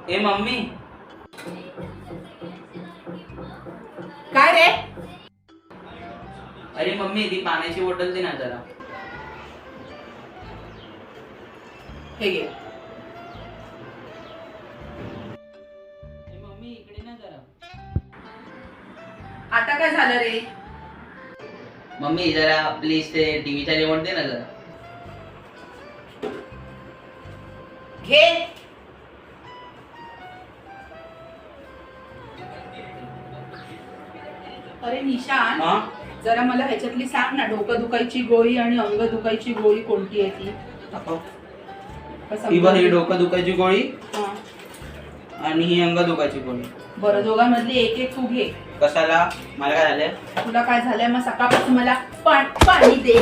ए mummy. काय रे? अरे mummy ती पाण्याची बॉटल दे ना जरा. हे घे. मम्मी इकडे ना जरा. आता काय झालं रे? मम्मी जरा प्लीज ते टीव्हीचा रिमोट दे ना जरा. घे. अरे निशान, हा जरा मला ह्याच्यातली सांग ना, डोकं दुखायची गोळी आणि अंग दुखायची गोळी कोणती आहे ती? ही बघ, ही डोकं दुखायची गोळी हा. आणि ही अंग दुखायची गोळी. बरं, दोघांमधली एक एक तू घे. कशाला? मला काय झालंय? तुला काय झालंय? मग सकाळपासून मला पाणी दे.